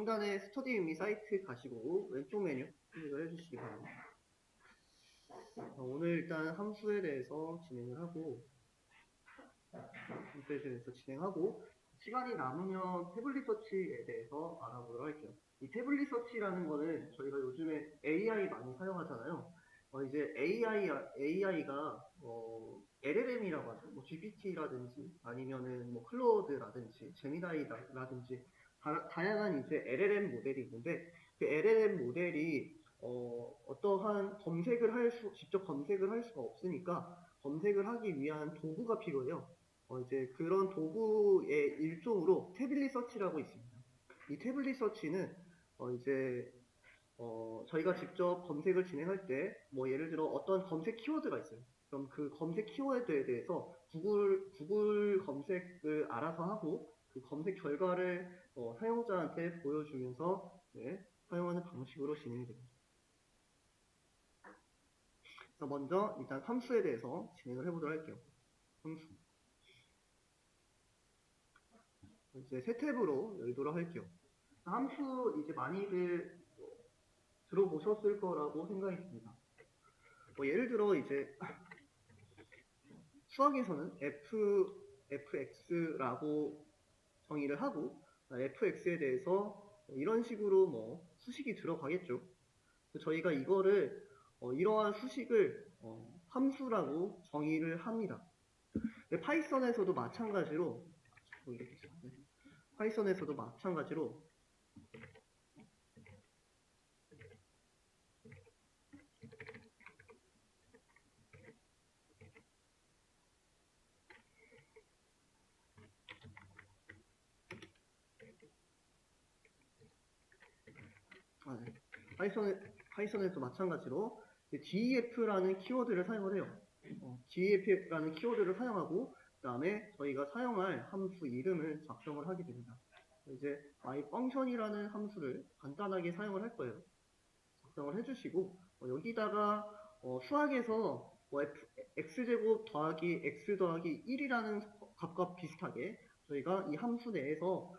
상단에 스터디 미 사이트 가시고 왼쪽 메뉴 클릭을 해주시기 바랍니다. 오늘 일단 함수에 대해서 진행하고 시간이 남으면 태블릿 서치에 대해서 알아보도록 할게요. 이 태블릿 서치라는 거는 저희가 요즘에 AI 많이 사용하잖아요. 이제 AI가 LLM이라고 하죠. 뭐 GPT라든지 아니면은 뭐 클로드라든지 제미나이라든지 다양한 이제 LLM 모델이 있는데 그 LLM 모델이 어떠한 직접 검색을 할 수가 없으니까 검색을 하기 위한 도구가 필요해요. 이제 그런 도구의 일종으로 태블릿 서치라고 있습니다. 이 태블릿 서치는 이제 저희가 직접 검색을 진행할 때 뭐 예를 들어 어떤 검색 키워드가 있어요. 그럼 그 검색 키워드에 대해서 구글 검색을 알아서 하고 그 검색 결과를 사용자한테 보여주면서 사용하는 방식으로 진행이 됩니다. 그래서 먼저 일단 함수에 대해서 진행을 해보도록 할게요. 함수. 이제 새 탭으로 열도록 할게요. 함수 이제 많이들 들어보셨을 거라고 생각이 듭니다. 예를 들어 이제 수학에서는 fx라고 정의를 하고 fx에 대해서 이런 식으로 뭐 수식이 들어가겠죠. 저희가 이거를 이러한 수식을 함수라고 정의를 합니다. 파이썬에서도 마찬가지로 파이썬에도 마찬가지로 def라는 키워드를 사용을 해요. def라는 키워드를 사용하고 그 다음에 저희가 사용할 함수 이름을 작성을 하게 됩니다. 이제 myfunction이라는 함수를 간단하게 사용을 할 거예요. 작성을 해주시고 여기다가 수학에서 x제곱 더하기 x 더하기 1이라는 값과 비슷하게 저희가 이 함수 내에서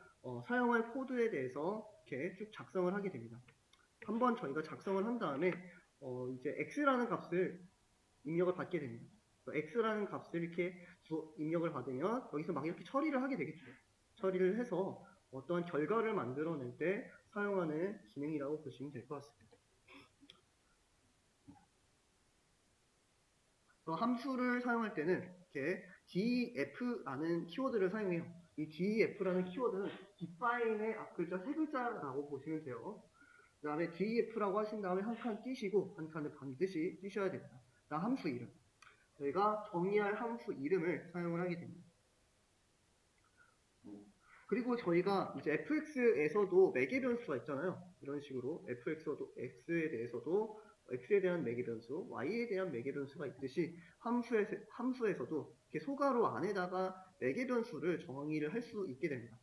사용할 코드에 대해서 이렇게 쭉 작성을 하게 됩니다. 한번 저희가 작성을 한 다음에 이제 x라는 값을 입력을 받게 됩니다. x라는 값을 이렇게 입력을 받으면 여기서 막 이렇게 처리를 하게 되겠죠. 처리를 해서 어떠한 결과를 만들어낼 때 사용하는 기능이라고 보시면 될 것 같습니다. 함수를 사용할 때는 이렇게 def라는 키워드를 사용해요. 이 def라는 키워드는 define의 앞글자 세 글자라고 보시면 돼요. 그 다음에 def라고 하신 다음에 한 칸 띄시고 한 칸을 반드시 띄셔야 됩니다. 그 다음 함수 이름. 저희가 정의할 함수 이름을 사용을 하게 됩니다. 그리고 저희가 이제 fx에서도 매개 변수가 있잖아요. 이런 식으로 x에 대해서도 x에 대한 매개 변수, y에 대한 매개 변수가 있듯이 함수에서도 이렇게 소괄호 안에다가 매개 변수를 정의를 할 수 있게 됩니다.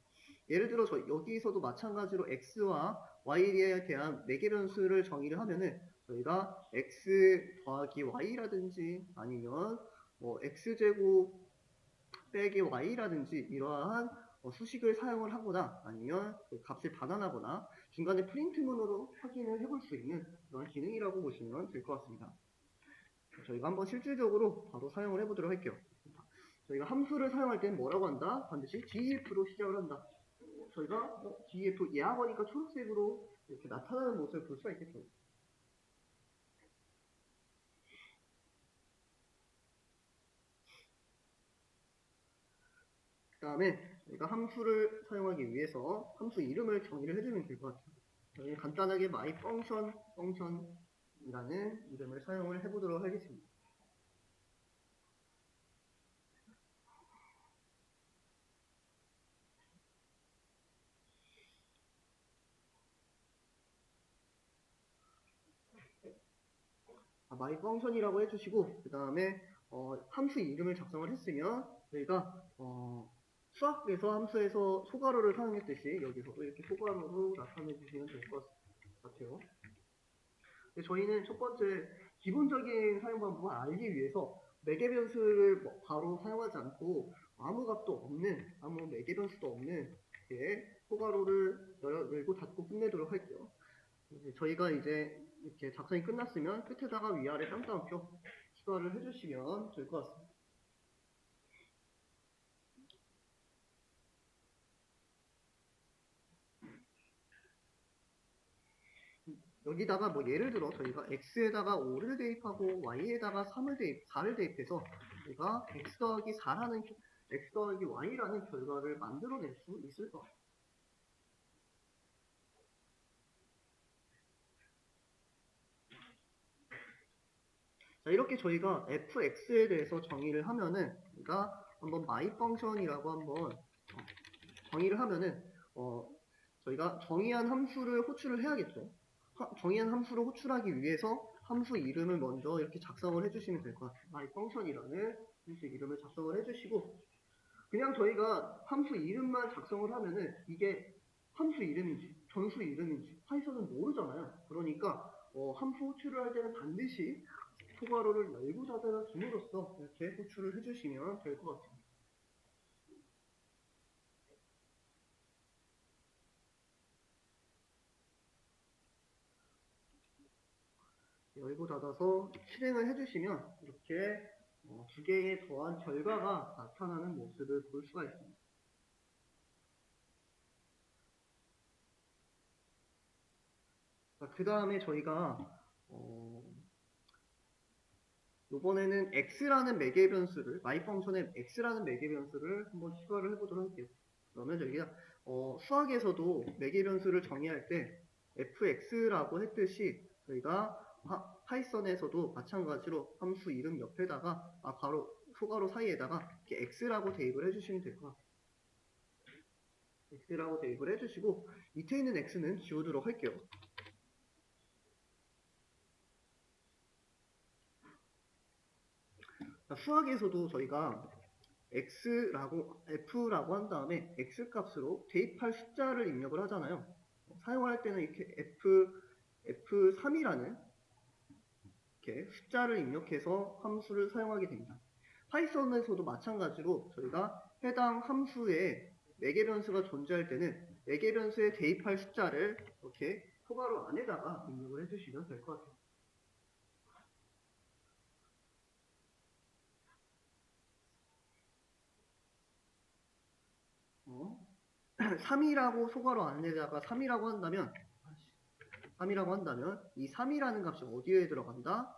예를 들어 여기서도 마찬가지로 x와 y에 대한 매개 변수를 정의를 하면은 저희가 x 더하기 y라든지 아니면 뭐 x제곱 빼기 y라든지 이러한 수식을 사용을 하거나 아니면 그 값을 반환하거나 중간에 프린트문으로 확인을 해볼 수 있는 그런 기능이라고 보시면 될 것 같습니다. 저희가 한번 실질적으로 바로 사용을 해보도록 할게요. 저희가 함수를 사용할 때는 뭐라고 한다? 반드시 def로 시작을 한다. 저희가 def 예학원이니까 초록색으로 이렇게 나타나는 모습을 볼 수가 있겠죠. 그 다음에 저희가 함수를 사용하기 위해서 함수 이름을 정의를 해주면 될 것 같아요. 저희 간단하게 myfunction이라는 이름을 사용을 해보도록 하겠습니다. myfunction이라고 해주시고 그 다음에 함수 이름을 작성을 했으면 저희가 수학에서 함수에서 소괄호를 사용했듯이 여기서도 이렇게 소괄호로 나타내 주시면 될 것 같아요. 저희는 첫 번째 기본적인 사용 방법을 알기 위해서 매개 변수를 바로 사용하지 않고 아무 값도 없는 아무 매개 변수도 없는 소괄호를 열고 닫고 끝내도록 할게요. 저희가 이제 이렇게 작성이 끝났으면 끝에다가 위아래 쌍따옴표 추가를 해주시면 될 것 같습니다. 여기다가 뭐 예를 들어 저희가 x에다가 5를 대입하고 y에다가 4를 대입해서 우리가 x 더하기 4라는 x 더하기 y라는 결과를 만들어낼 수 있을 것 같아요. 자, 이렇게 저희가 fx에 대해서 정의를 하면은 우리가 한번 my 펑션이라고 한번 정의를 하면은 저희가 정의한 함수를 호출을 해야겠죠. 정의한 함수를 호출하기 위해서 함수 이름을 먼저 이렇게 작성을 해주시면 될 것 같아요. my 펑션이라는 함수 이름을 작성을 해주시고 그냥 저희가 함수 이름만 작성을 하면은 이게 함수 이름인지 변수 이름인지 파이썬은 모르잖아요. 그러니까 함수 호출을 할 때는 반드시 소괄호를 열고 닫아 줌으로써 이렇게 호출을 해주시면 될 것 같아요. 열고 닫아서 실행을 해주시면 이렇게 두 개의 더한 결과가 나타나는 모습을 볼 수가 있습니다. 그 다음에 저희가 이번에는 x라는 매개 변수를 my 펑션에 x라는 매개 변수를 한번 추가를 해보도록 할게요. 그러면 저희가 수학에서도 매개 변수를 정의할 때 fx라고 했듯이 저희가 파이썬에서도 마찬가지로 함수 이름 옆에다가 바로 소괄호 사이에다가 이렇게 x라고 대입을 해주시면 될 것 같아요. x라고 대입을 해주시고 밑에 있는 x는 지우도록 할게요. 수학에서도 저희가 f라고 한 다음에 x값으로 대입할 숫자를 입력을 하잖아요. 사용할 때는 이렇게 f3이라는 이렇게 숫자를 입력해서 함수를 사용하게 됩니다. 파이썬에서도 마찬가지로 저희가 해당 함수에 매개 변수가 존재할 때는 매개 변수에 대입할 숫자를 이렇게 소괄호 안에다가 입력을 해주시면 될 것 같아요. 3이라고 소괄호 안에다가 3이라고 한다면 이 3이라는 값이 어디에 들어간다?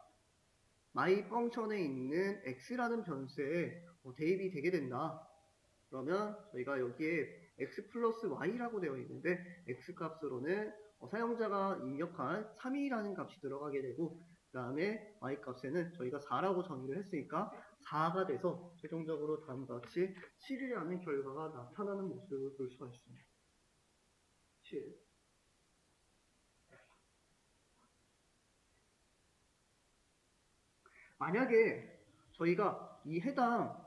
my 펑션에 있는 x라는 변수에 대입이 되게 된다. 그러면 저희가 여기에 x 플러스 y라고 되어 있는데 x 값으로는 사용자가 입력한 3이라는 값이 들어가게 되고 그 다음에 y 값에는 저희가 4라고 정의를 했으니까 4가 돼서 최종적으로 다음과 같이 7이라는 결과가 나타나는 모습을 볼 수가 있습니다. 7. 만약에 저희가 이 해당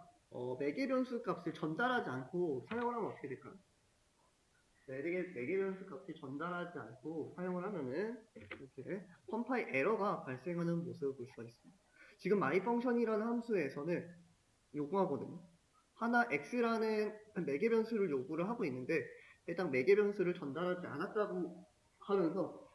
매개 변수 값을 전달하지 않고 사용을 하면 어떻게 될까요? 매개 변수 값을 전달하지 않고 사용을 하면은 이렇게 컴파일 에러가 발생하는 모습을 볼 수가 있습니다. 지금 my 펑션이라는 함수에서는 요구하거든요. 하나 x라는 매개 변수를 요구를 하고 있는데 해당 매개 변수를 전달하지 않았다고 하면서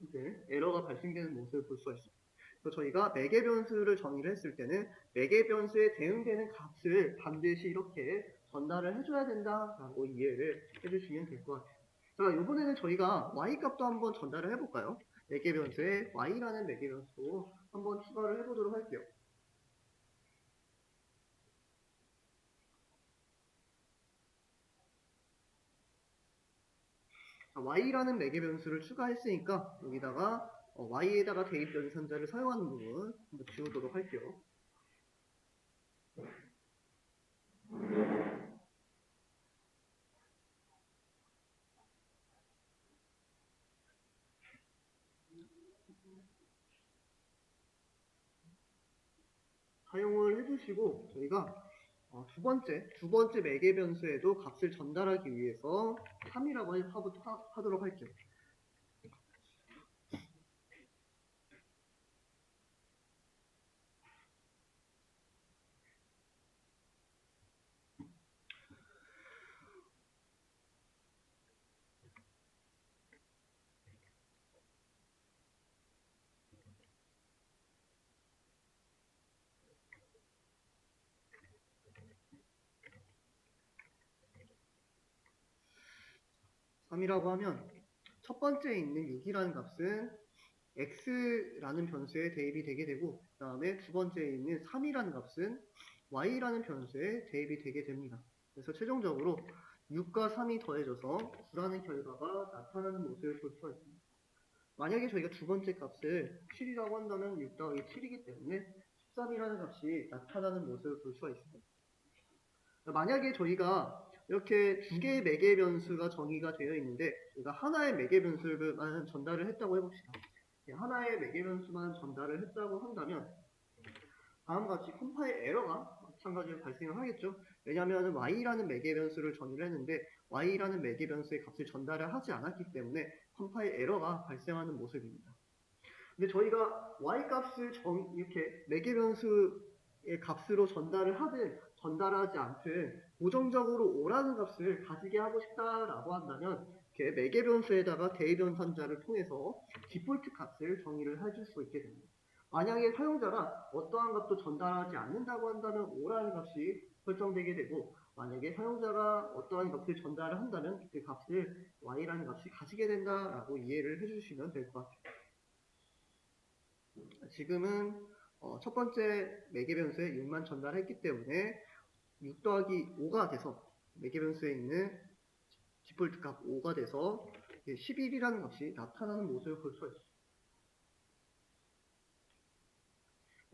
이제 에러가 발생되는 모습을 볼 수가 있습니다. 그래서 저희가 매개 변수를 정의를 했을 때는 매개 변수에 대응되는 값을 반드시 이렇게 전달을 해줘야 된다라고 이해를 해주시면 될 것 같아요. 자, 이번에는 저희가 y 값도 한번 전달을 해볼까요? 매개 변수에 y라는 매개 변수 한번 추가를 해보도록 할게요. 자, y라는 매개 변수를 추가했으니까 여기다가 y에다가 대입 연산자를 사용하는 부분 한번 지우도록 할게요. 사용을 해주시고 저희가 두 번째 매개 변수에도 값을 전달하기 위해서 3이라고 하도록 할게요. 3이라고 하면 첫 번째에 있는 6이라는 값은 x라는 변수에 대입이 되게 되고 그 다음에 두 번째에 있는 3이라는 값은 y라는 변수에 대입이 되게 됩니다. 그래서 최종적으로 6과 3이 더해져서 9라는 결과가 나타나는 모습을 볼 수가 있습니다. 만약에 저희가 두 번째 값을 7이라고 한다면 6 더하기 7이기 때문에 13이라는 값이 나타나는 모습을 볼 수가 있습니다. 만약에 저희가 이렇게 두 개의 매개 변수가 정의가 되어 있는데 저희가 하나의 매개 변수만 전달을 했다고 해봅시다. 하나의 매개 변수만 전달을 했다고 한다면 다음과 같이 컴파일 에러가 마찬가지로 발생을 하겠죠. 왜냐하면 y라는 매개 변수를 정의를 했는데 y라는 매개 변수의 값을 전달을 하지 않았기 때문에 컴파일 에러가 발생하는 모습입니다. 근데 저희가 y 값을 이렇게 매개 변수의 값으로 전달을 하든 전달하지 않든 고정적으로 5라는 값을 가지게 하고 싶다라고 한다면 이렇게 매개 변수에다가 대입변환자를 통해서 디폴트 값을 정의를 해줄 수 있게 됩니다. 만약에 사용자가 어떠한 값도 전달하지 않는다고 한다면 5라는 값이 설정되게 되고 만약에 사용자가 어떠한 값을 전달을 한다면 그 값을 y라는 값이 가지게 된다라고 이해를 해주시면 될 것 같아요. 지금은 첫 번째 매개 변수에 6만 전달했기 때문에 6 더하기 5가 돼서 매개 변수에 있는 디폴트 값 5가 돼서 11이라는 값이 나타나는 모습을 볼 수가 있어요.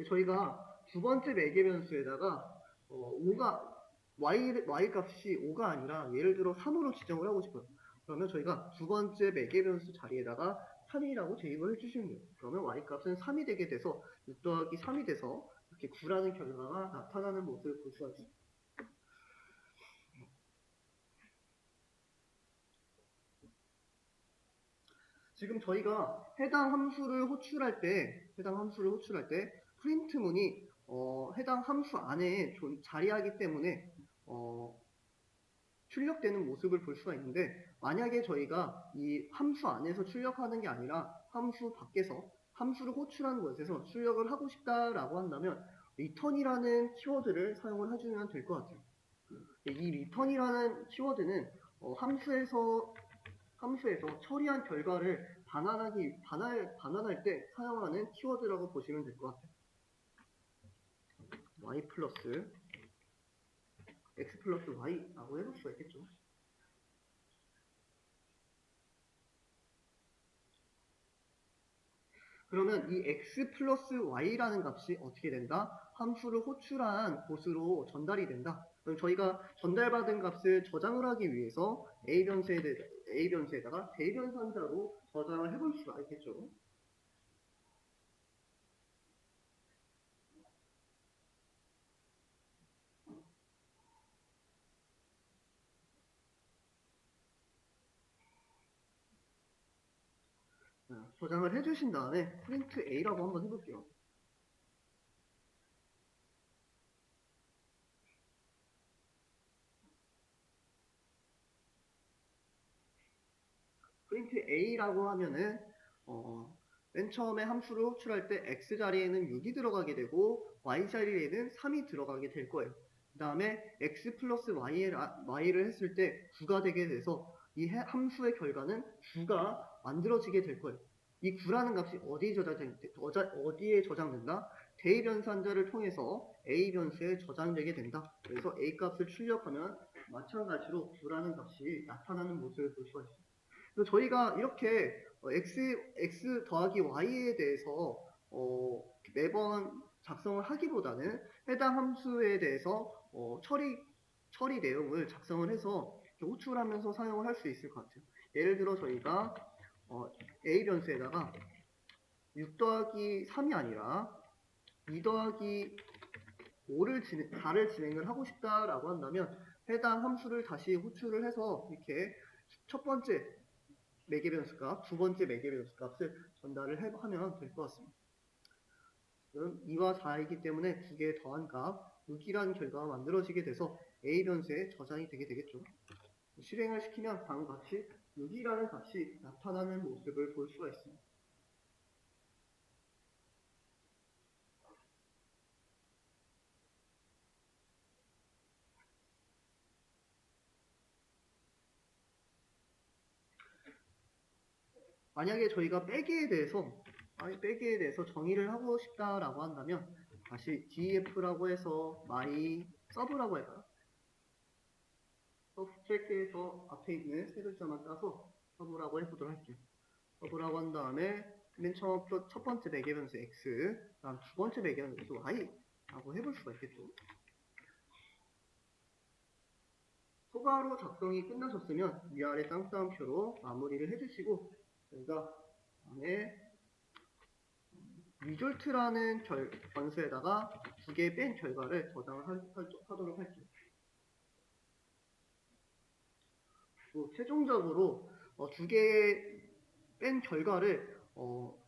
저희가 두 번째 매개 변수에다가 5가 y 값이 5가 아니라 예를 들어 3으로 지정을 하고 싶어요. 그러면 저희가 두 번째 매개 변수 자리에다가 3이라고 대입을 해주시면 돼요. 그러면 y 값은 3이 되게 돼서 6 더하기 3이 돼서 이렇게 9라는 결과가 나타나는 모습을 볼 수가 있습니다. 지금 저희가 해당 함수를 호출할 때 프린트문이 해당 함수 안에 자리하기 때문에 출력되는 모습을 볼 수가 있는데 만약에 저희가 이 함수 안에서 출력하는 게 아니라 함수 밖에서 함수를 호출하는 곳에서 출력을 하고 싶다라고 한다면 return이라는 키워드를 사용을 해주면 될 것 같아요. 이 return이라는 키워드는 함수에서 처리한 결과를 반환할 때 사용하는 키워드라고 보시면 될 것 같아요. y 플러스 x 플러스 y라고 해볼 수가 있겠죠. 그러면 이 x 플러스 y라는 값이 어떻게 된다? 함수를 호출한 곳으로 전달이 된다. 그럼 저희가 전달받은 값을 저장을 하기 위해서 a 변수에다가 대변산자로 저장을 해볼 수가 있겠죠. 저장을 해주신 다음에 프린트 a라고 한번 해볼게요. 프린트 a라고 하면은 맨 처음에 함수를 호출할 때 x 자리에는 6이 들어가게 되고 y 자리에는 3이 들어가게 될 거예요. 그 다음에 x 플러스 y를 했을 때 9가 되게 돼서 이 함수의 결과는 9가 만들어지게 될 거예요. 이 9라는 값이 어디에 저장된다? 대입변산자를 통해서 a 변수에 저장되게 된다. 그래서 a 값을 출력하면 마찬가지로 9라는 값이 나타나는 모습을 볼 수가 있습니다. 저희가 이렇게 x 더하기 y에 대해서 매번 작성을 하기보다는 해당 함수에 대해서 처리 내용을 작성을 해서 호출하면서 사용을 할 수 있을 것 같아요. 예를 들어 저희가 a 변수에다가 6 더하기 3이 아니라 2 더하기 4를 진행을 하고 싶다라고 한다면 해당 함수를 다시 호출을 해서 이렇게 첫 번째 매개 변수 값, 두 번째 매개 변수 값을 전달을 하면 될 것 같습니다. 그럼 2와 4이기 때문에 두 개 더한 값, 6이라는 결과가 만들어지게 돼서 A 변수에 저장이 되게 되겠죠. 실행을 시키면 다음과 같이 6이라는 값이 나타나는 모습을 볼 수가 있습니다. 만약에 저희가 빼기에 대해서 정의를 하고 싶다라고 한다면 다시 def라고 해서 my sub라고 할까요? subtract에서 앞에 있는 세 글자만 따서 sub라고 해보도록 할게요. sub라고 한 다음에 맨 처음 첫 번째 매개변수 x, 다음 두 번째 매개변수 y라고 해볼 수가 있겠죠. 소가로 작성이 끝나셨으면 위아래 쌍따옴표로 마무리를 해주시고 저희가 다음에 result라는 변수에다가 두 개 뺀 결과를 저장을 하도록 할게요. 최종적으로 두 개 뺀 결과를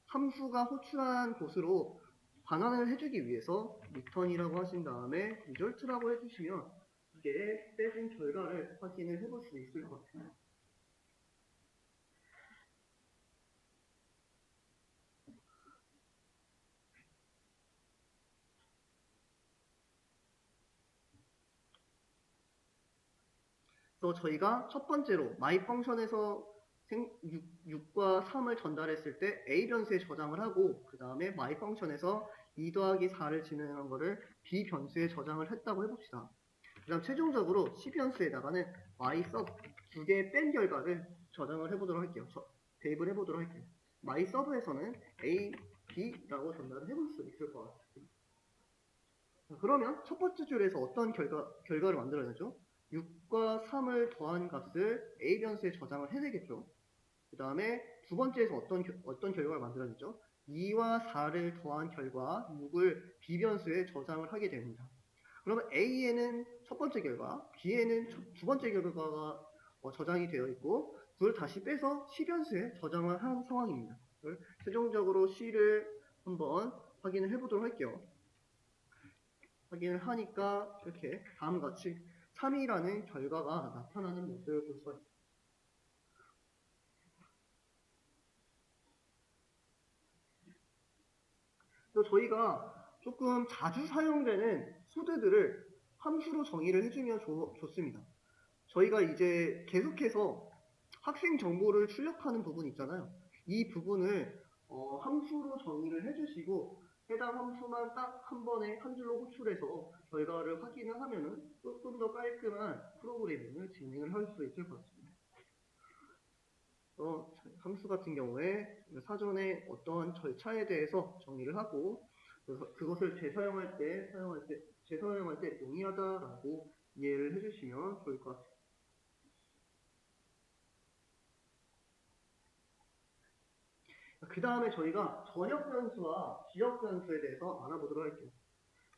함수가 호출한 곳으로 반환을 해주기 위해서 return이라고 하신 다음에 result라고 해주시면 이게 빼진 결과를 확인을 해볼 수 있을 것 같아요. 그래서 저희가 첫 번째로 my 펑션에서 6과 3을 전달했을 때 a 변수에 저장을 하고 그 다음에 my 펑션에서 2 더하기 4를 진행한 거를 b 변수에 저장을 했다고 해봅시다. 그 다음 최종적으로 c 변수에다가는 my sub 두 개 뺀 결과를 저장을 해보도록 할게요. 대입을 해보도록 할게요. my sub에서는 a, b라고 전달을 해볼 수 있을 것 같습니다. 그러면 첫 번째 줄에서 어떤 결과를 만들어내죠? 6과 3을 더한 값을 a 변수에 저장을 해내겠죠. 그 다음에 두 번째에서 어떤 결과를 만들어냈죠? 2와 4를 더한 결과 6을 b 변수에 저장을 하게 됩니다. 그러면 a에는 첫 번째 결과, b에는 두 번째 결과가 저장이 되어 있고 그걸 다시 빼서 c 변수에 저장을 한 상황입니다. 최종적으로 c를 한번 확인을 해보도록 할게요. 확인을 하니까 이렇게 다음과 같이 3이라는 결과가 나타나는 모습을 볼 수가 있습니다. 또 저희가 조금 자주 사용되는 소드들을 함수로 정의를 해주면 좋습니다. 저희가 이제 계속해서 학생 정보를 출력하는 부분 있잖아요. 이 부분을 함수로 정의를 해주시고 해당 함수만 딱 한 번에 한 줄로 호출해서 결과를 확인을 하면은 조금 더 깔끔한 프로그래밍을 진행을 할 수 있을 것 같습니다. 함수 같은 경우에 사전에 어떠한 절차에 대해서 정의를 하고 그것을 재사용할 때 용이하다라고 이해를 해주시면 좋을 것 같습니다. 그 다음에 저희가 전역 변수와 지역 변수에 대해서 알아보도록 할게요.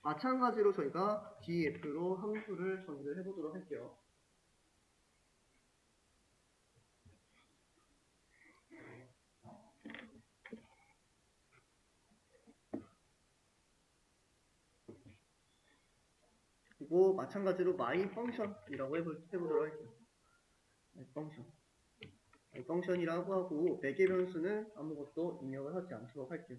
마찬가지로 저희가 df로 함수를 정의를 해보도록 할게요. 그리고 마찬가지로 my function이라고 해보도록 할게요. my function이라고 하고 매개 변수는 아무것도 입력을 하지 않도록 할게요.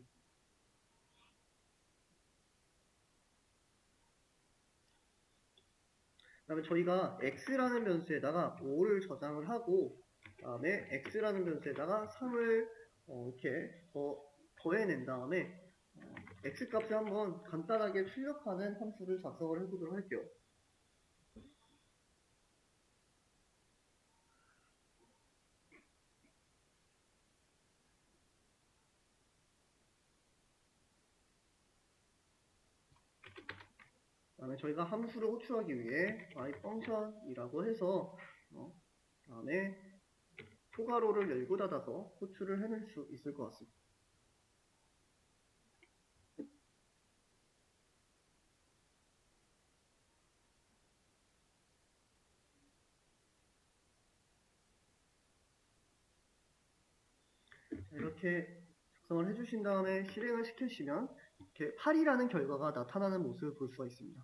그 다음에 저희가 x라는 변수에다가 5를 저장을 하고 그 다음에 x라는 변수에다가 3을 이렇게 더해낸 다음에 x값을 한번 간단하게 출력하는 함수를 작성을 해보도록 할게요. 그 다음에 저희가 함수를 호출하기 위해 my function이라고 해서 그 다음에 초괄호를 열고 닫아서 호출을 해낼 수 있을 것 같습니다. 이렇게 작성을 해주신 다음에 실행을 시키시면 이렇게 8이라는 결과가 나타나는 모습을 볼 수가 있습니다.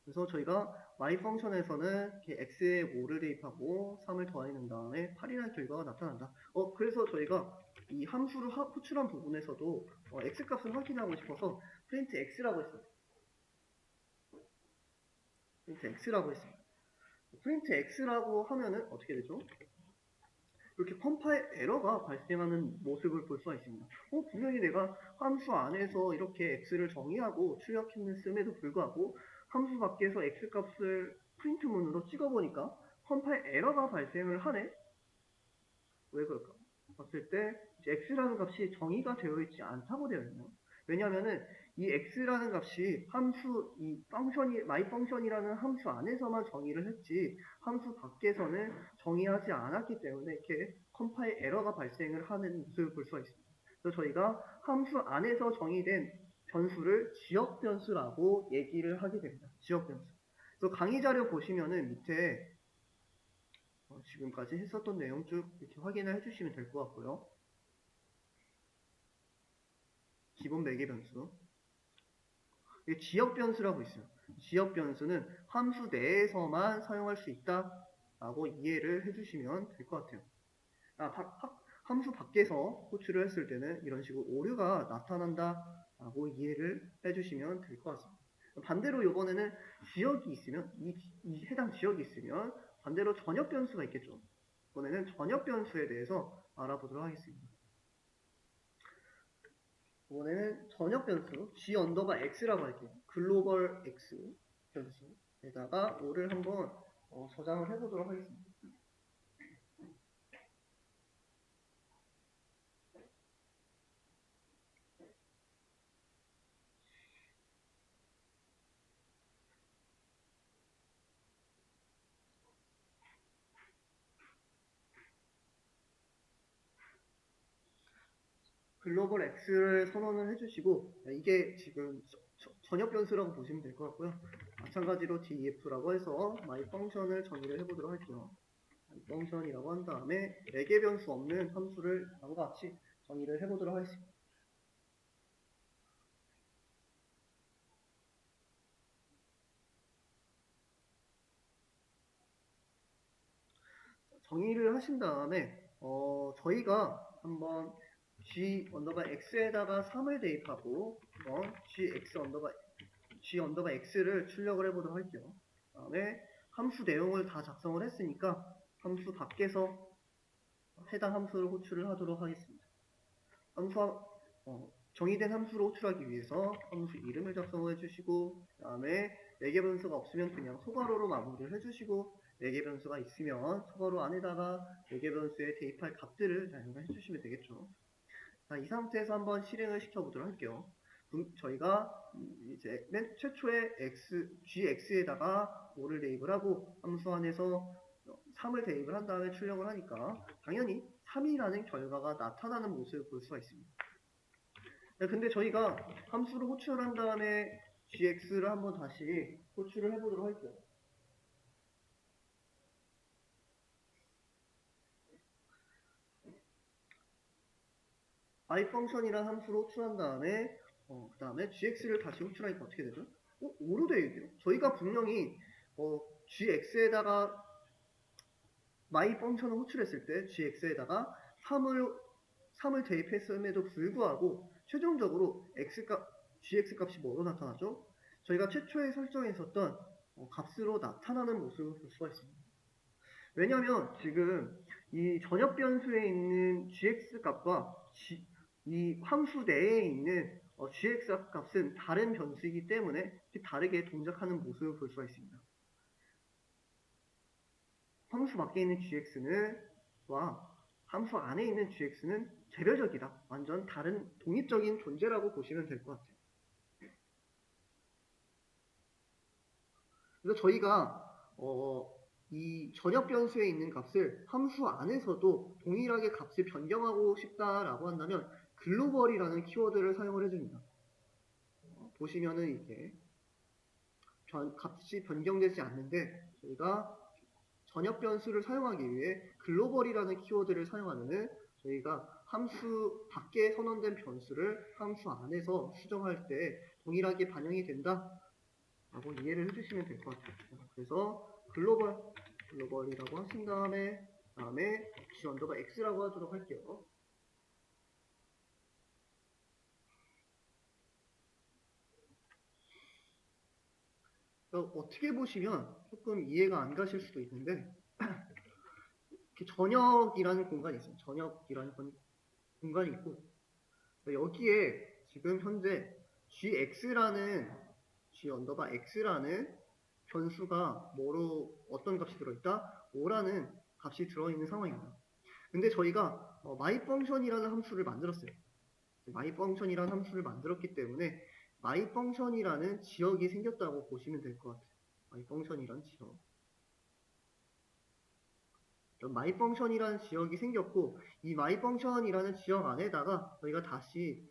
그래서 저희가 my 펑션에서는 x에 5를 대입하고 3을 더해낸 다음에 8이라는 결과가 나타난다. 그래서 저희가 이 함수를 호출한 부분에서도 x값을 확인하고 싶어서 print x라고 했어요. print x라고 했습니다. print x라고 하면은 어떻게 되죠? 이렇게 컴파일 에러가 발생하는 모습을 볼 수가 있습니다. 분명히 내가 함수 안에서 이렇게 x를 정의하고 출력했음에도 불구하고 함수 밖에서 x 값을 프린트문으로 찍어보니까 컴파일 에러가 발생을 하네? 왜 그럴까? 봤을 때 x라는 값이 정의가 되어 있지 않다고 되어 있네요. 왜냐하면은 이 x라는 값이 함수 이 펑션이 my 펑션이라는 함수 안에서만 정의를 했지 함수 밖에서는 정의하지 않았기 때문에 이렇게 컴파일 에러가 발생을 하는 모습을 볼 수가 있습니다. 그래서 저희가 함수 안에서 정의된 변수를 지역 변수라고 얘기를 하게 됩니다. 지역 변수. 그래서 강의 자료 보시면은 밑에 지금까지 했었던 내용 쭉 이렇게 확인을 해주시면 될 것 같고요. 기본 매개 변수. 이게 지역 변수라고 있어요. 지역 변수는 함수 내에서만 사용할 수 있다라고 이해를 해주시면 될 것 같아요. 함수 밖에서 호출을 했을 때는 이런 식으로 오류가 나타난다라고 이해를 해주시면 될 것 같습니다. 반대로 이번에는 지역이 있으면 이 해당 지역이 있으면 반대로 전역 변수가 있겠죠. 이번에는 전역 변수에 대해서 알아보도록 하겠습니다. 이번에는 전역 변수 g 언더바 x라고 할게요. 글로벌 x 변수에다가 5를 한번 저장을 해보도록 하겠습니다. 글로벌 x를 선언을 해주시고 이게 지금 전역 변수라고 보시면 될 것 같고요. 마찬가지로 def라고 해서 my 펑션을 정의를 해보도록 할게요. my 펑션이라고 한 다음에 매개 변수 없는 함수를 다음과 같이 정의를 해보도록 하겠습니다. 정의를 하신 다음에 저희가 한번 g 언더바 x에다가 3을 대입하고 g 언더바 x를 출력을 해보도록 할게요. 다음에 함수 내용을 다 작성을 했으니까 함수 밖에서 해당 함수를 호출을 하도록 하겠습니다. 정의된 함수를 호출하기 위해서 함수 이름을 작성을 해주시고 그 다음에 매개 변수가 없으면 그냥 소괄호로 마무리를 해주시고 매개 변수가 있으면 소괄호 안에다가 매개 변수에 대입할 값들을 사용을 해주시면 되겠죠. 자, 이 상태에서 한번 실행을 시켜보도록 할게요. 저희가 이제 맨 최초에 gx에다가 5를 대입을 하고 함수 안에서 3을 대입을 한 다음에 출력을 하니까 당연히 3이라는 결과가 나타나는 모습을 볼 수가 있습니다. 근데 저희가 함수를 호출한 다음에 gx를 한번 다시 호출을 해보도록 할게요. i 펑션이라는 함수를 호출한 다음에 그 다음에 gx를 다시 호출하니까 어떻게 되죠? 5로 되어 있네요. 저희가 분명히 gx에다가 my 펑션을 호출했을 때 gx에다가 3을 대입했음에도 불구하고 최종적으로 gx 값이 뭐로 나타나죠? 저희가 최초에 설정했었던 값으로 나타나는 모습을 볼 수가 있습니다. 왜냐하면 지금 이 전역 변수에 있는 gx 값과 이 함수 내에 있는 gx 값은 다른 변수이기 때문에 다르게 동작하는 모습을 볼 수가 있습니다. 함수 밖에 있는 gx는 함수 안에 있는 gx는 개별적이다. 완전 다른 독립적인 존재라고 보시면 될 것 같아요. 그래서 저희가 이 전역 변수에 있는 값을 함수 안에서도 동일하게 값을 변경하고 싶다라고 한다면 글로벌이라는 키워드를 사용을 해줍니다. 보시면은 이게 값이 변경되지 않는데 저희가 전역 변수를 사용하기 위해 글로벌이라는 키워드를 사용하면은 저희가 함수 밖에 선언된 변수를 함수 안에서 수정할 때 동일하게 반영이 된다 라고 이해를 해주시면 될 것 같아요. 그래서 글로벌이라고 하신 다음에 g 언더바 x라고 하도록 할게요. 어떻게 보시면 조금 이해가 안 가실 수도 있는데 이렇게 전역이라는 공간이 있어요. 전역이라는 공간이 있고 여기에 지금 현재 g 언더바 x라는 변수가 뭐로 어떤 값이 들어있다? 5라는 값이 들어있는 상황입니다. 근데 저희가 myfunction이라는 함수를 만들었어요. myfunction이라는 함수를 만들었기 때문에 myfunction이라는 지역이 생겼다고 보시면 될 것 같아요. myfunction이라는 지역. myfunction이라는 지역이 생겼고 이 myfunction이라는 지역 안에다가 저희가 다시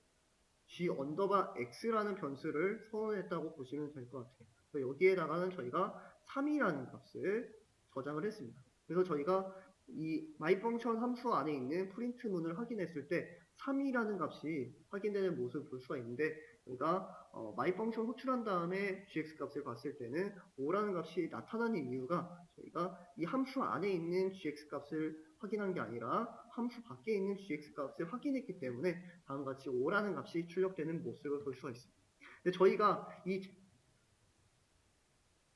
g 언더바 x라는 변수를 선언했다고 보시면 될 것 같아요. 그래서 여기에다가는 저희가 3이라는 값을 저장을 했습니다. 그래서 저희가 이 myfunction 함수 안에 있는 프린트문을 확인했을 때 3이라는 값이 확인되는 모습을 볼 수가 있는데 저희가 myfunction 호출한 다음에 gx 값을 봤을 때는 5라는 값이 나타나는 이유가 저희가 이 함수 안에 있는 gx 값을 확인한 게 아니라 함수 밖에 있는 gx 값을 확인했기 때문에 다음과 같이 5라는 값이 출력되는 모습을 볼 수가 있습니다. 근데 저희가 이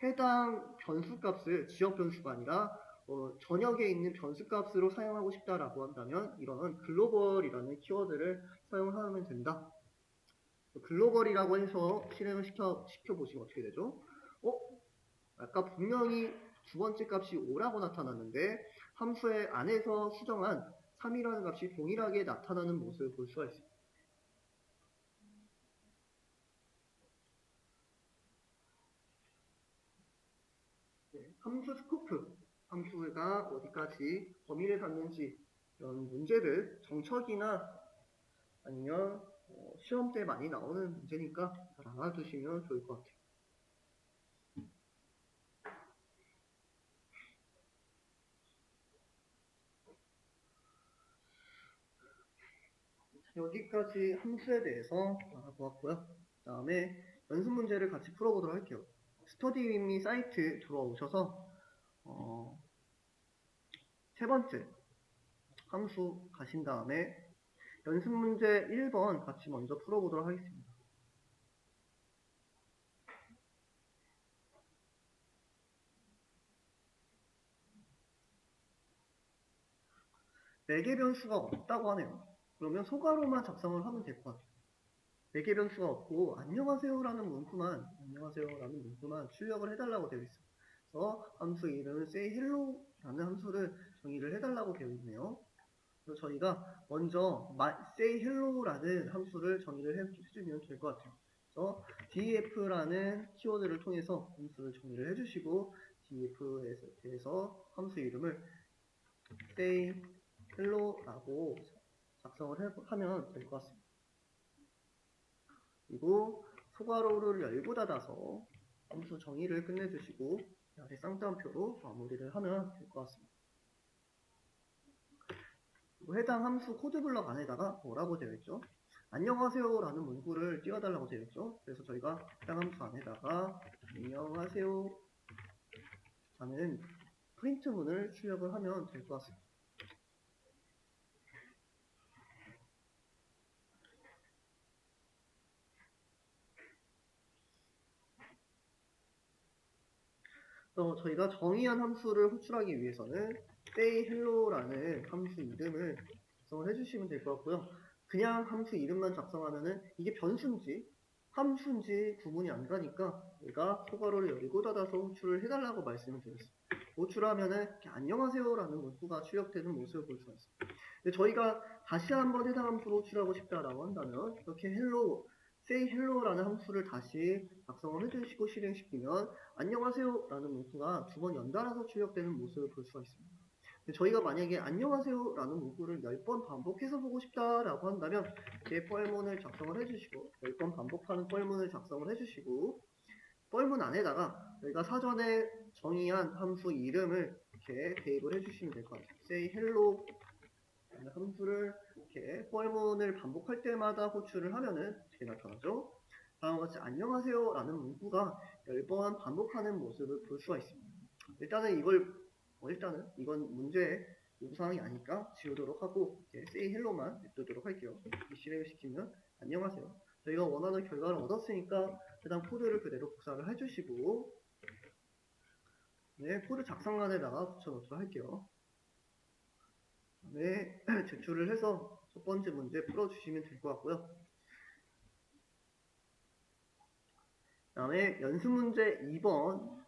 해당 변수 값을 지역 변수가 아니라 전역에 있는 변수 값으로 사용하고 싶다라고 한다면 이런 글로벌이라는 키워드를 사용하면 된다. 글로벌이라고 해서 실행을 시켜보시면 어떻게 되죠? 아까 분명히 두 번째 값이 5라고 나타났는데 함수의 안에서 수정한 3이라는 값이 동일하게 나타나는 모습을 볼 수가 있습니다. 네, 함수 스코프, 함수가 어디까지 범위를 갖는지 이런 문제를 정척이나 아니면 시험 때 많이 나오는 문제니까 잘 알아두시면 좋을 것 같아요. 여기까지 함수에 대해서 알아보았고요. 그 다음에 연습 문제를 같이 풀어보도록 할게요. 스터디 윗미 사이트 들어오셔서 세 번째 함수 가신 다음에 연습 문제 1번 같이 먼저 풀어보도록 하겠습니다. 네 개 변수가 없다고 하네요. 그러면 소괄호만 작성을 하면 될 것 같아요. 네 개 변수가 없고 안녕하세요라는 문구만 출력을 해달라고 되어 있어요. 그래서 함수 이름은 sayHello라는 함수를 정의를 해달라고 되어 있네요. 그래서 저희가 먼저 sayHello라는 함수를 정의를 해주면 될 것 같아요. 그래서 def라는 키워드를 통해서 함수를 정의를 해주시고 def에 대해서 함수 이름을 sayHello라고 작성을 하면 될 것 같습니다. 그리고 소괄호를 열고 닫아서 함수 정의를 끝내주시고 아래 쌍따옴표로 마무리를 하면 될 것 같습니다. 해당 함수 코드블럭 안에다가 뭐라고 되어 있죠? 안녕하세요 라는 문구를 띄워달라고 되어 있죠. 그래서 저희가 해당 함수 안에다가 안녕하세요 라는 프린트문을 출력을 하면 될 것 같습니다. 저희가 정의한 함수를 호출하기 위해서는 sayHello라는 함수 이름을 작성을 해주시면 될 것 같고요. 그냥 함수 이름만 작성하면은 이게 변수인지 함수인지 구분이 안 가니까 우리가 소괄호를 열고 닫아서 호출을 해달라고 말씀을 드렸습니다. 호출하면은 이렇게 안녕하세요라는 문구가 출력되는 모습을 볼 수가 있습니다. 근데 저희가 다시 한번 해당 함수를 호출하고 싶다라고 한다면 이렇게 sayHello라는 함수를 다시 작성을 해주시고 실행시키면 안녕하세요 라는 문구가 두 번 연달아서 출력되는 모습을 볼 수가 있습니다. 저희가 만약에 안녕하세요 라는 문구를 10번 반복해서 보고 싶다라고 한다면 이렇게 뻘문을 작성을 해주시고 10번 반복하는 뻘문을 작성을 해주시고 뻘문 안에다가 저희가 사전에 정의한 함수 이름을 이렇게 대입을 해주시면 될 것 같아요. say hello 라는 함수를 이렇게 뻘문을 반복할 때마다 호출을 하면은 어떻게 나타나죠? 다음과 같이 안녕하세요 라는 문구가 10번 반복하는 모습을 볼 수가 있습니다. 일단은 이건 문제의 요구사항이 아니까 지우도록 하고 say hello만 냅두도록 할게요. 실행을 시키면 안녕하세요. 저희가 원하는 결과를 얻었으니까 해당 코드를 그대로 복사를 해주시고 코드 작성란에다가 붙여놓도록 할게요. 네, 제출을 해서 첫 번째 문제 풀어주시면 될 것 같고요. 그 다음에 연습 문제 2번.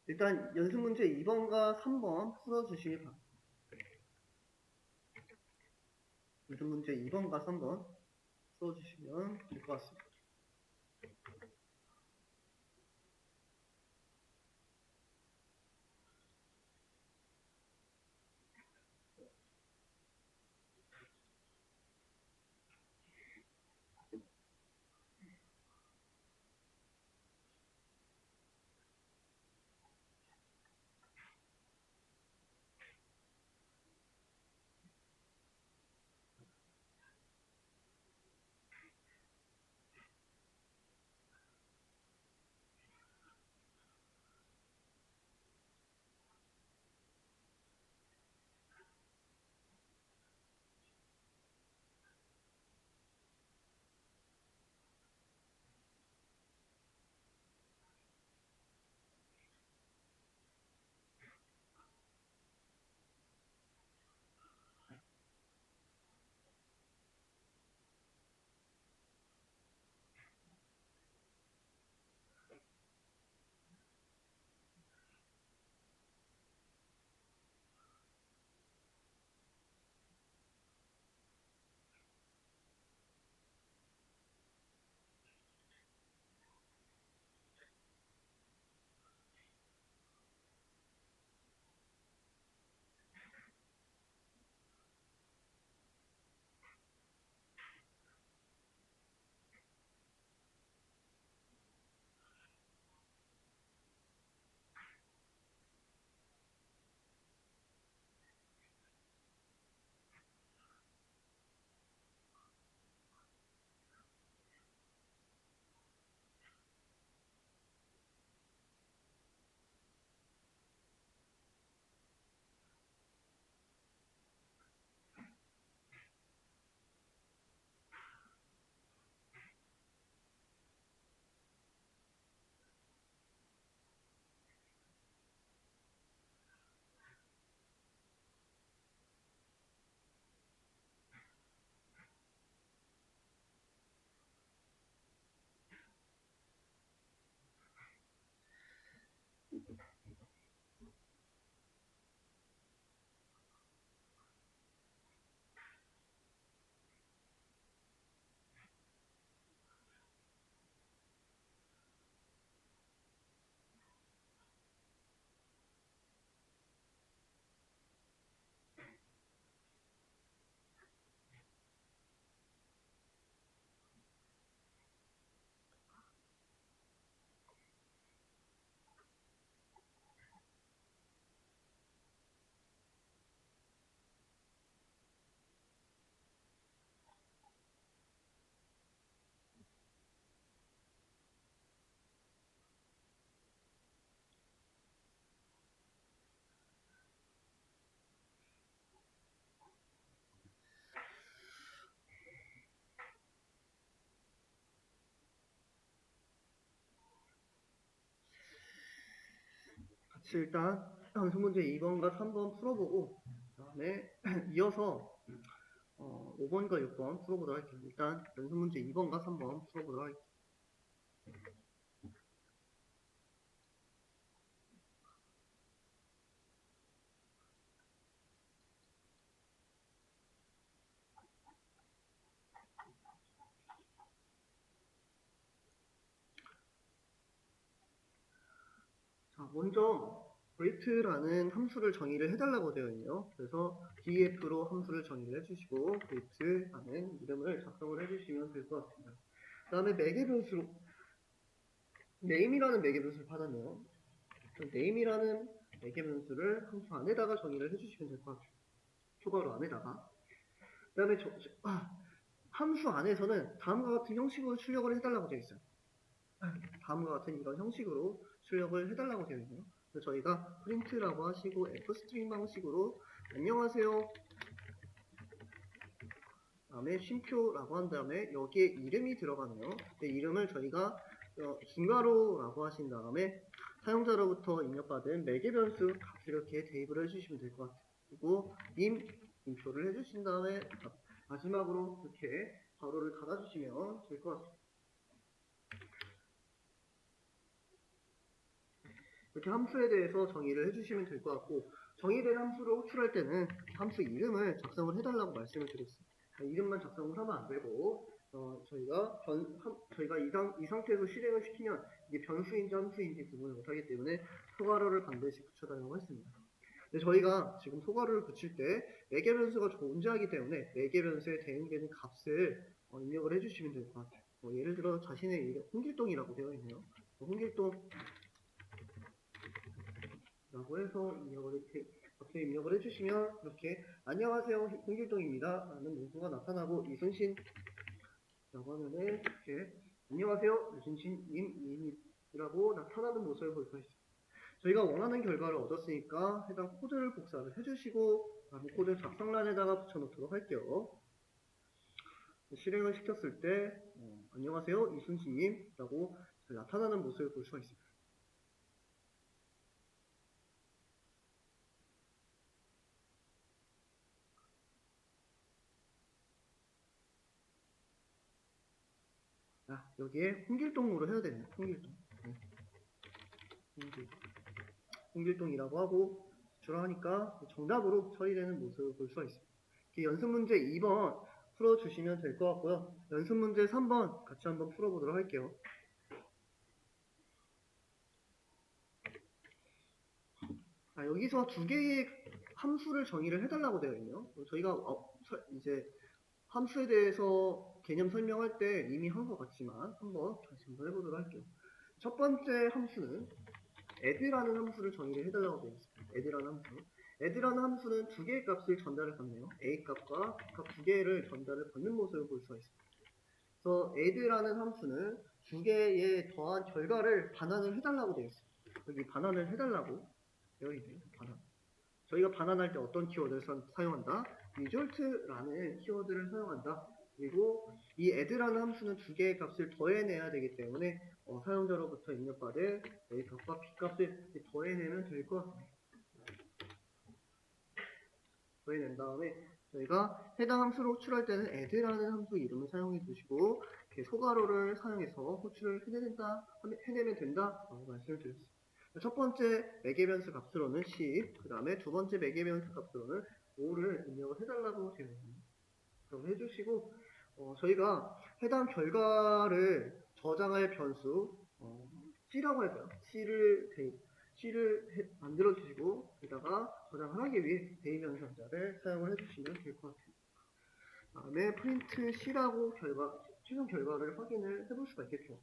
일단 연습 문제 2번과 3번 풀어주시기 바랍니다. 연습 문제 2번과 3번 풀어주시면 될 것 같습니다. 같이 일단 연습 문제 2번과 3번 풀어보고 그 다음에 이어서 5번과 6번 풀어보도록 할게요. 일단 연습 문제 2번과 3번 풀어보도록 할게요. 자, 먼저 great라는 함수를 정의를 해달라고 되어 있네요. 그래서 def로 함수를 정의를 해주시고 great라는 이름을 작성을 해주시면 될 것 같습니다. 그 다음에 매개 변수로 name이라는 매개 변수를 받았네요. name이라는 매개 변수를 함수 안에다가 정의를 해주시면 될 것 같아요. 초괄호 안에다가. 그 다음에 함수 안에서는 다음과 같은 형식으로 출력을 해달라고 되어 있어요. 다음과 같은 이런 형식으로 출력을 해달라고 되어 있네요. 그래서 저희가 프린트라고 하시고 f스트링 방식으로 안녕하세요 다음에 쉼표라고 한 다음에 여기에 이름이 들어가네요. 이름을 저희가 김가로라고 하신 다음에 사용자로부터 입력받은 매개 변수 값을 이렇게 대입을 해주시면 될 것 같아요. 그리고 임표를 해주신 다음에 마지막으로 이렇게 괄호를 닫아주시면 될 것 같습니다. 이렇게 함수에 대해서 정의를 해주시면 될 것 같고, 정의된 함수를 호출할 때는 함수 이름을 작성을 해달라고 말씀을 드렸습니다. 이름만 작성을 하면 안 되고, 저희가 이 상태에서 실행을 시키면 이게 변수인지 함수인지 구분을 못하기 때문에 소괄호를 반드시 붙여달라고 했습니다. 근데 저희가 지금 소괄호를 붙일 때 매개 변수가 존재하기 때문에 매개 변수에 대응되는 값을 입력을 해주시면 될 것 같아요. 예를 들어 자신의 이름 홍길동이라고 되어 있네요. 홍길동 라고 해서 이렇게 입력을 해주시면 이렇게 안녕하세요 홍길동입니다 라는 문구가 나타나고 이순신 라고 하면은 이렇게 안녕하세요 이순신님이라고 나타나는 모습을 볼 수 있습니다. 저희가 원하는 결과를 얻었으니까 해당 코드를 복사를 해주시고 다음 코드 작성란에다가 붙여놓도록 할게요. 실행을 시켰을 때 안녕하세요 이순신님 라고 나타나는 모습을 볼 수가 있습니다. 여기에 홍길동으로 해야 되네요. 홍길동이라고 하고 제출하니까 정답으로 처리되는 모습을 볼 수가 있습니다. 연습 문제 2번 풀어주시면 될 것 같고요. 연습 문제 3번 같이 한번 풀어보도록 할게요. 여기서 두 개의 함수를 정의를 해달라고 되어 있네요. 저희가 이제 함수에 대해서 개념 설명할 때 이미 한 것 같지만 다시 한번 해보도록 할게요. 첫 번째 함수는 add라는 함수를 정의를 해달라고 되어 있습니다. add라는 함수는 두 개의 값을 전달을 받네요. a 값과 값 두 개를 전달을 받는 모습을 볼 수가 있습니다. 그래서 add라는 함수는 두 개의 더한 결과를 반환을 해달라고 되어 있습니다. 여기 반환을 해달라고 되어 있네요. 저희가 반환할 때 어떤 키워드를 사용한다? result라는 키워드를 사용한다. 그리고 이 add라는 함수는 두 개의 값을 더해내야 되기 때문에 사용자로부터 입력받은 a 값과 b 값을 더해내면 될 것 같습니다. 더해낸 다음에 저희가 해당 함수를 호출할 때는 add라는 함수 이름을 사용해 주시고 소괄호를 사용해서 호출을 해내면 된다 라고 말씀을 드렸습니다. 첫 번째 매개 변수 값으로는 10, 그 다음에 두 번째 매개 변수 값으로는 5를 입력을 해달라고 되어 있습니다. 그럼 해주시고 저희가 해당 결과를 저장할 변수 C라고 할까요? C를 만들어 주시고 여기다가 저장을 하기 위해 대입 연산자를 사용을 해주시면 될 것 같아요. 다음에 프린트 C라고 최종 결과를 확인을 해볼 수가 있겠죠.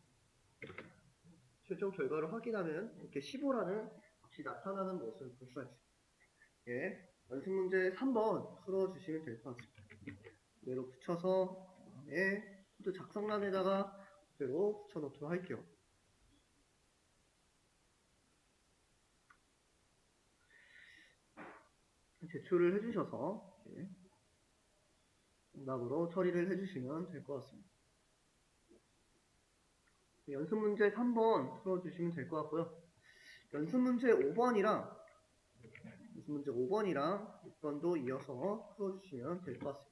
최종 결과를 확인하면 이렇게 15라는 값이 나타나는 모습을 볼 수가 있습니다. 연습 문제 3번 풀어주시면 될 것 같습니다. 그대로 붙여서 다음에 코드 작성란에다가 그대로 붙여놓도록 할게요. 제출을 해주셔서 정답으로 처리를 해주시면 될 것 같습니다. 연습 문제 3번 풀어주시면 될 것 같고요. 연습 문제 5번이랑 6번도 이어서 풀어주시면 될 것 같습니다.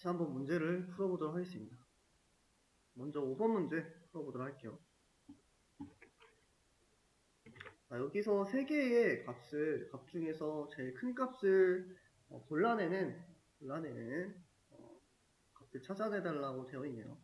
다시 한번 문제를 풀어보도록 하겠습니다. 먼저 5번 문제 풀어보도록 할게요. 자, 여기서 3개의 값 중에서 제일 큰 값을 골라내는 값을 찾아내달라고 되어 있네요.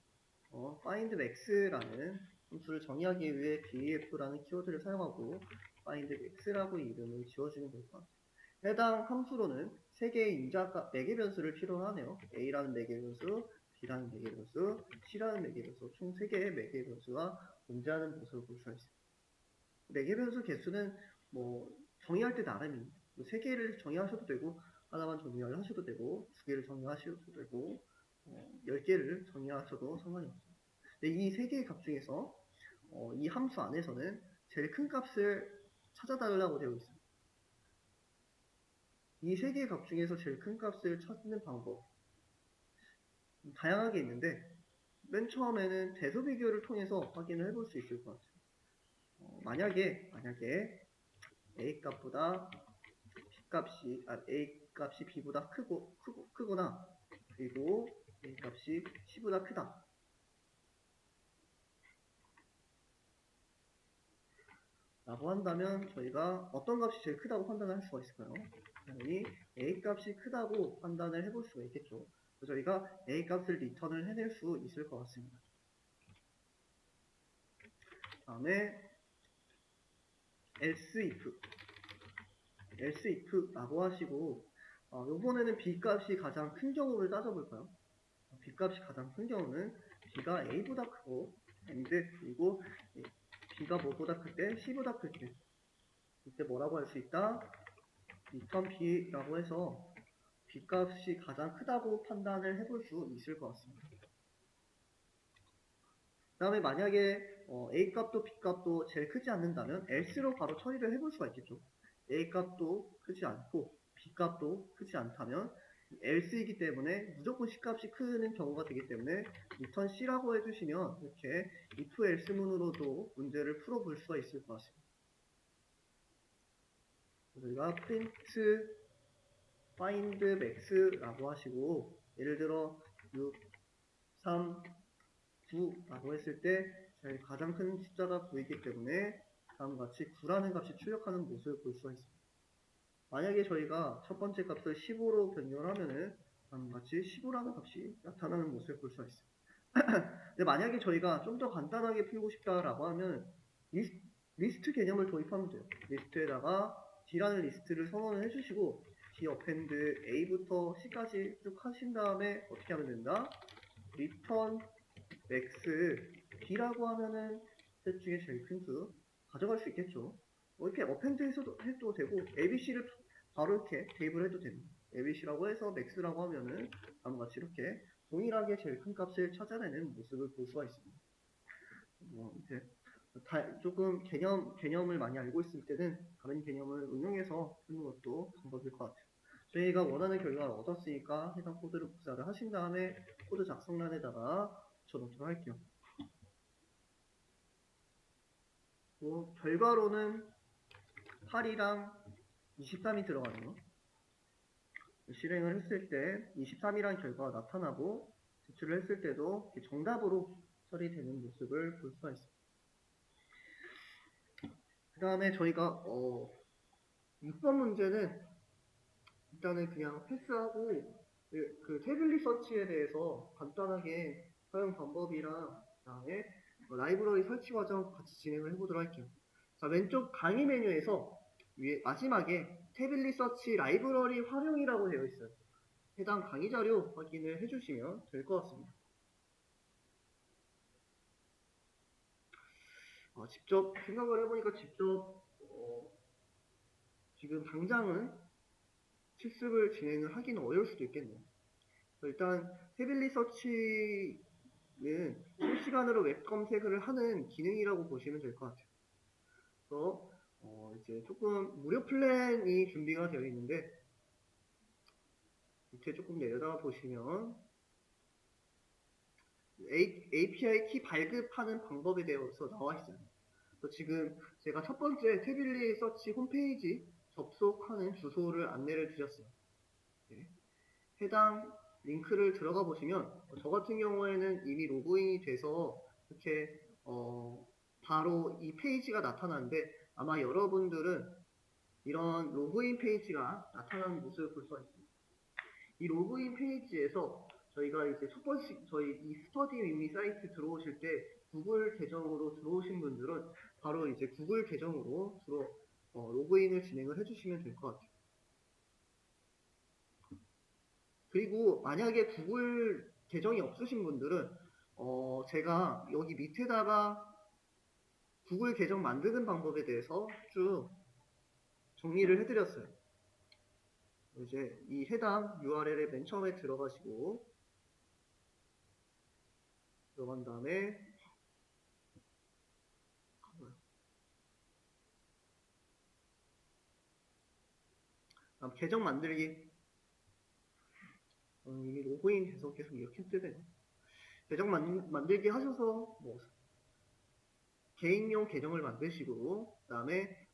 find max라는 함수를 정의하기 위해 df라는 키워드를 사용하고 find max라고 이름을 지어주면 될 것 같아요. 해당 함수로는 3개의 인자값 4개 변수를 필요로 하네요. a라는 4개 변수, b라는 4개 변수, c라는 4개 변수, 총 3개의 4개 변수가 존재하는 모습을 볼 수가 있어요. 4개 변수 개수는 뭐 정의할 때 나름입니다. 3개를 정의하셔도 되고 하나만 정의를 하셔도 되고 2개를 정의하셔도 되고 10개를 정의하셔도 상관이 없어요. 근데 이 3개의 값 중에서 이 함수 안에서는 제일 큰 값을 찾아달라고 되어 있어요. 이 3개의 값 중에서 제일 큰 값을 찾는 방법 다양하게 있는데 맨 처음에는 대소 비교를 통해서 확인을 해볼 수 있을 것 같아요. 만약에 a 값보다 a 값이 b보다 크거나 그리고 a 값이 c보다 크다. 라고 한다면 저희가 어떤 값이 제일 크다고 판단을 할 수가 있을까요? 당연히 a 값이 크다고 판단을 해볼 수가 있겠죠. 그래서 저희가 a 값을 리턴을 해낼 수 있을 것 같습니다. 다음에 else if라고 하시고 요번에는 b 값이 가장 큰 경우를 따져볼까요? b 값이 가장 큰 경우는 b가 a보다 크고 and 그리고 b가 뭐보다 클 때 c보다 클 때 이때 뭐라고 할 수 있다? return b라고 해서 b 값이 가장 크다고 판단을 해볼 수 있을 것 같습니다. 그 다음에 만약에 a 값도 b 값도 제일 크지 않는다면 else로 바로 처리를 해볼 수가 있겠죠. a 값도 크지 않고 b 값도 크지 않다면 else이기 때문에 무조건 c 값이 크는 경우가 되기 때문에 return c라고 해주시면 이렇게 if else문으로도 문제를 풀어볼 수가 있을 것 같습니다. 저희가 print find max라고 하시고 예를 들어 6, 3, 9라고 했을 때 제일 가장 큰 숫자가 9이기 때문에 다음과 같이 9라는 값이 출력하는 모습을 볼 수가 있습니다. 만약에 저희가 첫 번째 값을 15로 변경을 하면은 다음과 같이 15라는 값이 나타나는 모습을 볼 수가 있어요. 근데 만약에 저희가 좀 더 간단하게 풀고 싶다라고 하면 리스트 개념을 도입하면 돼요. 리스트에다가 D라는 리스트를 선언을 해주시고 D append A부터 C까지 쭉 하신 다음에 어떻게 하면 된다? return x B라고 하면은 셋 중에 제일 큰 수 가져갈 수 있겠죠. 이렇게 append 해도 되고 ABC를 바로 이렇게 대입을 해도 됩니다. ABC라고 해서 max라고 하면은 다음과 같이 이렇게 동일하게 제일 큰 값을 찾아내는 모습을 볼 수가 있습니다. 이제 조금 개념을 많이 알고 있을 때는 다른 개념을 응용해서 쓰는 것도 방법일 것 같아요. 저희가 원하는 결과를 얻었으니까 해당 코드를 복사를 하신 다음에 코드 작성란에다가 붙여놓도록 할게요. 결과로는 8이랑 23이 들어가네요. 실행을 했을 때 23이라는 결과가 나타나고 제출을 했을 때도 정답으로 처리되는 모습을 볼 수가 있습니다. 그 다음에 저희가 6번 문제는 일단은 그냥 패스하고 그 태블릿 서치에 대해서 간단하게 사용 방법이랑 그다음에 라이브러리 설치 과정 같이 진행을 해보도록 할게요. 자, 왼쪽 강의 메뉴에서 마지막에 태블릿 서치 라이브러리 활용이라고 되어 있어요. 해당 강의 자료 확인을 해주시면 될 것 같습니다. 직접 생각을 해보니까 지금 당장은 실습을 진행을 하기는 어려울 수도 있겠네요. 일단 태블릿 서치는 실시간으로 웹 검색을 하는 기능이라고 보시면 될 것 같아요. 그래서 이제 조금 무료 플랜이 준비가 되어 있는데 밑에 조금 내려다 보시면 API 키 발급하는 방법에 대해서 나와 있어요. 그래서 지금 제가 첫 번째 태블릿 서치 홈페이지 접속하는 주소를 안내를 드렸어요. 네. 해당 링크를 들어가 보시면 저 같은 경우에는 이미 로그인이 돼서 이렇게 바로 이 페이지가 나타나는데 아마 여러분들은 이런 로그인 페이지가 나타나는 모습을 볼 수가 있습니다. 이 로그인 페이지에서 저희가 이제 첫 번째 저희 이 스터디 윈미 사이트 들어오실 때 구글 계정으로 들어오신 분들은 바로 이제 구글 계정으로 로그인을 진행을 해주시면 될 것 같아요. 그리고 만약에 구글 계정이 없으신 분들은 제가 여기 밑에다가 구글 계정 만드는 방법에 대해서 쭉 정리를 해드렸어요. 이제 이 해당 URL에 맨 처음에 들어간 다음에 계정 만들기 이미 로그인 돼서 계속 이렇게 뜨네요. 계정 만들기 하셔서 뭐 개인용 계정을 만드시고 그다음에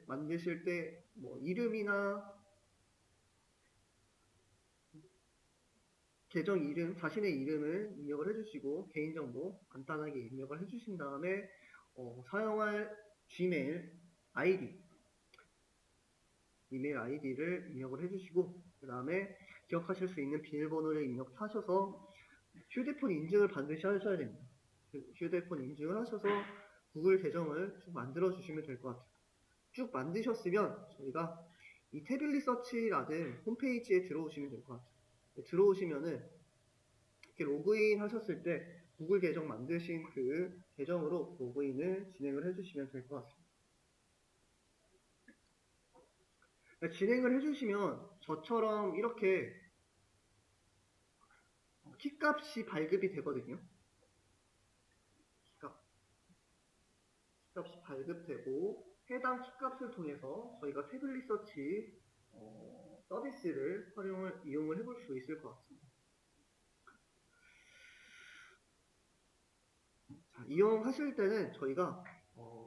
만드실 때 뭐 이름이나 계정 이름, 자신의 이름을 입력을 해주시고 개인정보 간단하게 입력을 해주신 다음에 사용할 Gmail 아이디 이메일 아이디를 입력을 해주시고 그 다음에 기억하실 수 있는 비밀번호를 입력하셔서 휴대폰 인증을 반드시 하셔야 됩니다. 휴대폰 인증을 하셔서 구글 계정을 쭉 만들어 주시면 될 것 같아요. 쭉 만드셨으면 저희가 이 태블릿 서치라는 홈페이지에 들어오시면 될 것 같아요. 들어오시면은 이렇게 로그인 하셨을 때 구글 계정 만드신 그 계정으로 로그인을 진행을 해주시면 될 것 같습니다. 진행을 해주시면 저처럼 이렇게 키값이 발급이 되거든요. 키값이 발급되고 해당 키값을 통해서 저희가 태블릿 서치 서비스를 이용을 해볼 수 있을 것 같습니다. 자, 이용하실 때는 저희가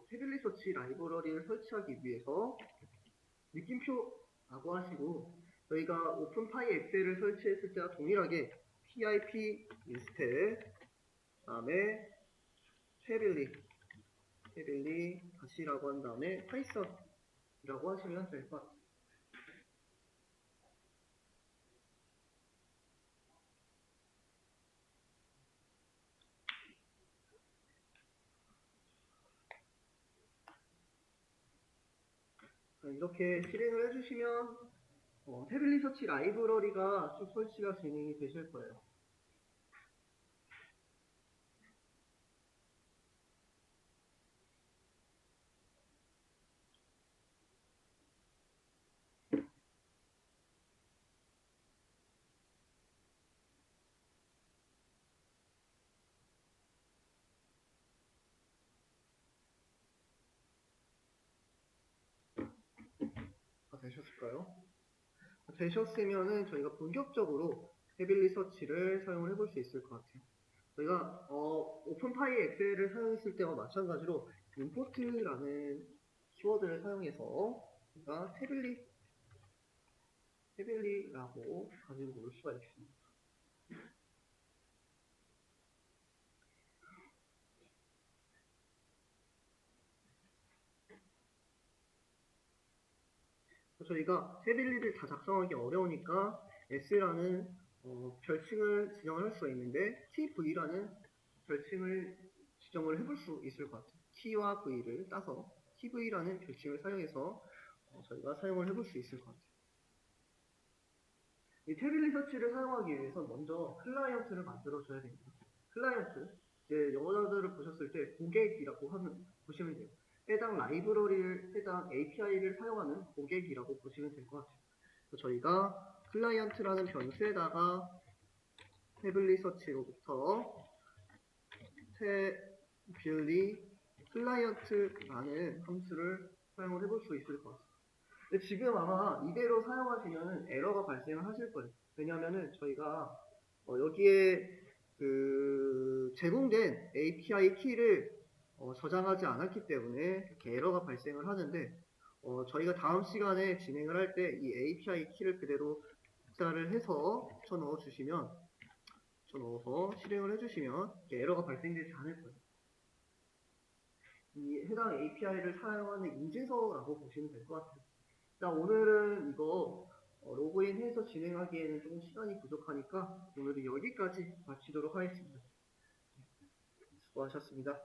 태블릿 서치 라이브러리를 설치하기 위해서 느낌표라고 하시고 저희가 오픈파이 엑셀을 설치했을 때와 동일하게 pip 인스텔 다음에 태블릿 다시라고 한 다음에 파이썬이라고 하시면 될 것 같습니다. 이렇게 실행을 해주시면 태블릿 서치 라이브러리가 쭉 설치가 진행이 되실 거예요. 되셨을까요? 되셨으면은 저희가 본격적으로 태블릿 서치를 사용을 해볼 수 있을 것 같아요. 저희가 오픈파이 엑셀을 사용했을 때와 마찬가지로 임포트라는 키워드를 사용해서 저희가 태블릿이라고 가지고 올 수가 있습니다. 저희가 태블릿을 다 작성하기 어려우니까 S라는 별칭을 지정을 할 수가 있는데 TV라는 별칭을 지정을 해볼 수 있을 것 같아요. T와 V를 따서 TV라는 별칭을 사용해서 저희가 사용을 해볼 수 있을 것 같아요. 이 태블릿 서치를 사용하기 위해서 먼저 클라이언트를 만들어줘야 됩니다. 클라이언트, 이제 영어자들을 보셨을 때 고객이라고 보시면 돼요. 해당 해당 API를 사용하는 고객이라고 보시면 될 것 같아요. 저희가 클라이언트라는 변수에다가 태블릿 서치로부터 태블릿 클라이언트라는 함수를 사용을 해볼 수 있을 것 같습니다. 근데 지금 아마 이대로 사용하시면 에러가 발생을 하실 거예요. 왜냐하면은 저희가 여기에 제공된 API 키를 저장하지 않았기 때문에 이렇게 에러가 발생을 하는데 저희가 다음 시간에 진행을 할 때 이 API 키를 그대로 숫자를 해서 쳐넣어 주시면, 쳐넣어서 실행을 해주시면 에러가 발생되지 않을 거예요. 이 해당 API를 사용하는 인증서라고 보시면 될 것 같아요. 자, 오늘은 이거 로그인해서 진행하기에는 조금 시간이 부족하니까 오늘은 여기까지 마치도록 하겠습니다. 수고하셨습니다.